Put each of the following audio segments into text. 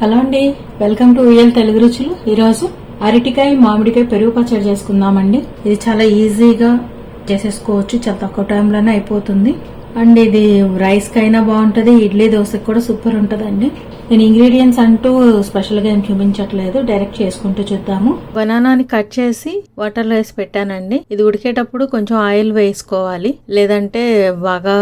Hello అండి, welcome to UL Telugu రుచులు. ఈరోజు అరటికాయ మామిడికాయ పెరుగు పచ్చడి చేసుకుందామండి. ఇది చాలా ఈజీగా చేసేసుకోవచ్చు, చాలా తక్కువ టైంలోనే అయిపోతుంది. అండ్ ఇది రైస్ కైనా బాగుంటది, ఇడ్లీ దోశకి కూడా సూపర్ ఉంటదండి. నేను ఇంగ్రీడియంట్స్ అంటూ స్పెషల్ గా ఏం చూపించట్లేదు, డైరెక్ట్ చేసుకుంటూ చూద్దాము. బనానాని కట్ చేసి వాటర్ లో వేసి పెట్టానండి. ఇది ఉడికేటప్పుడు కొంచెం ఆయిల్ వేసుకోవాలి, లేదంటే బాగా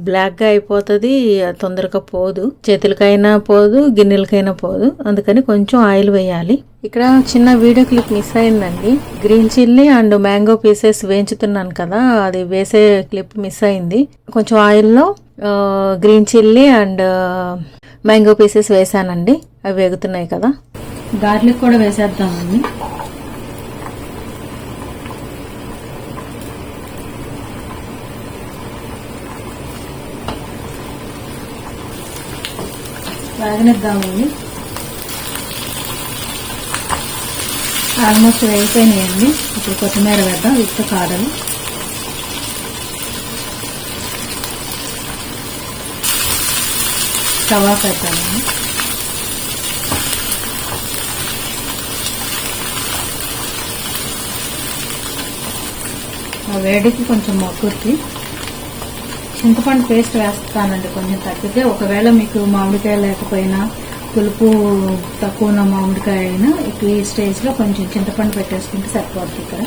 బ్లాక్ గా అయిపోతుంది, తొందరగా పోదు, చేతులకైనా పోదు, గిన్నెలకైనా పోదు. అందుకని కొంచెం ఆయిల్ వేయాలి. ఇక్కడ చిన్న వీడియో క్లిప్ మిస్ అయిందండి. Green chilli and mango pieces వేయించుతున్నాను కదా, అది వేసే క్లిప్ మిస్ అయింది. కొంచెం ఆయిల్లో green chilli and mango pieces వేసానండి, అవి వేగుతున్నాయి కదా. గార్లిక్ కూడా వేసేద్దామండి. వేగనిద్దామండి. ఆల్మోస్ట్ వేగిపోయినాయండి. ఇప్పుడు కొత్తిమీర వేద్దాం, విత్ కాడలు. తవా పెడతామండి. ఆ వేడికి కొంచెం మగ్గుద్ది. చింతపండు పేస్ట్ వేస్తానండి కొంచెం తగ్గితే. ఒకవేళ మీకు మామిడికాయ లేకపోయినా, పులుపు తక్కువ ఉన్న మామిడికాయ అయినా ఈ స్టేజ్లో కొంచెం చింతపండు పెట్టేసుకుంటే సరిపోతుంది. ఇక్కడ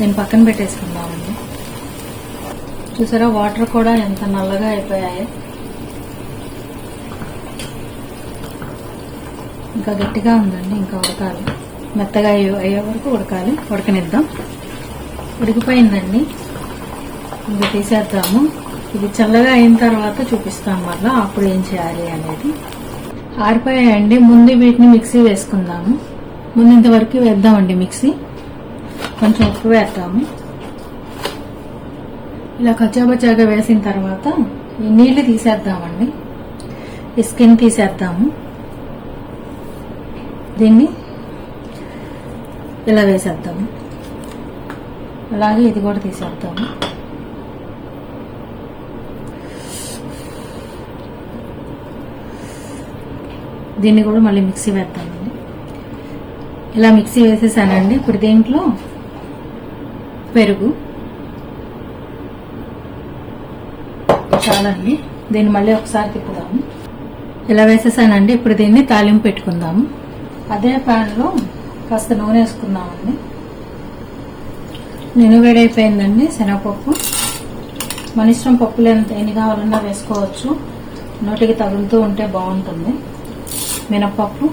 నేను పక్కన పెట్టేసుకుందామండి. చూసారా, వాటర్ కూడా ఎంత నల్లగా అయిపోయాయో. ఇంకా గట్టిగా ఉందండి, ఇంకా ఉడకాలి, మెత్తగా అయ్యే వరకు ఉడకాలి. ఉడకనిద్దాం. ఉడికిపోయిందండి, ఇంకా తీసేద్దాము. ఇది చల్లగా అయిన తర్వాత చూపిస్తాం మళ్ళా అప్పుడు ఏం చేయాలి అనేది. ఆరిపోయాయండి. ముందు వీటిని మిక్సీ వేసుకుందాము. ముందు ఇంతవరకు వేద్దామండి మిక్సీ. కొంచెం ఉప్పు వేద్దాము. ఇలా కచ్చాబచ్చాగా వేసిన తర్వాత ఈ నీళ్లు తీసేద్దామండి, ఈ స్కిన్ తీసేద్దాము. దీన్ని ఇలా వేసేద్దాము. అలాగే ఇది కూడా తీసేద్దాము. దీన్ని కూడా మళ్ళీ మిక్సీ వేద్దామండి. ఇలా మిక్సీ వేసేసానండి. ఇప్పుడు దీంట్లో పెరుగు చాలండి. దీన్ని మళ్ళీ ఒకసారి తిప్పుదాము. ఇలా వేసేసానండి. ఇప్పుడు దీన్ని తాలింపు పెట్టుకుందాము. అదే ప్యాన్లో కాస్త నూనె వేసుకుందామండి. నూనె వేడైపోయిందండి. శనగపప్పు, మన ఇష్టం, పప్పులు ఎన్ని కావాలన్నా వేసుకోవచ్చు, నోటికి తగులుతూ ఉంటే బాగుంటుంది. మినపప్పు,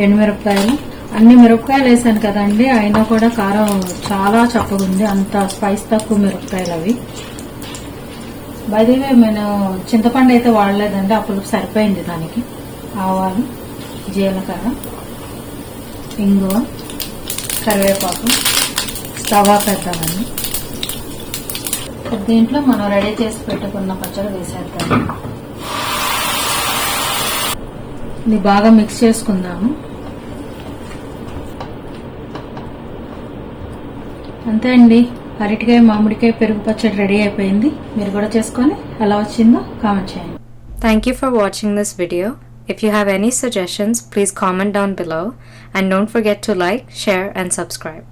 ఎండుమిరపకాయలు, అన్ని మిరపకాయలు వేసాను కదండి, అయినా కూడా కారం చాలా చక్కగా ఉంది. అంత స్పైస్ తక్కువ మిరపకాయలు అవి. బయటవే నేను చింతపండు అయితే వాడలేదండి, అప్పుడు సరిపోయింది దానికి. ఆవాలు, జీలకర్ర, ఇంగువ, కరివేపాకు, స్టవ్ పెడతామండి. దీంట్లో మనం రెడీ చేసి పెట్టుకున్న పచ్చడి వేసేద్దాము. ఇది బాగా మిక్స్ చేసుకుందాము. అంతే అండి, అరటికాయ మామిడికాయ పెరుగు పచ్చడి రెడీ అయిపోయింది. మీరు కూడా చేసుకొని ఎలా వచ్చిందో కామెంట్ చేయండి. Thank you for watching this video. If you have any suggestions, please comment down below and don't forget to like, share and subscribe.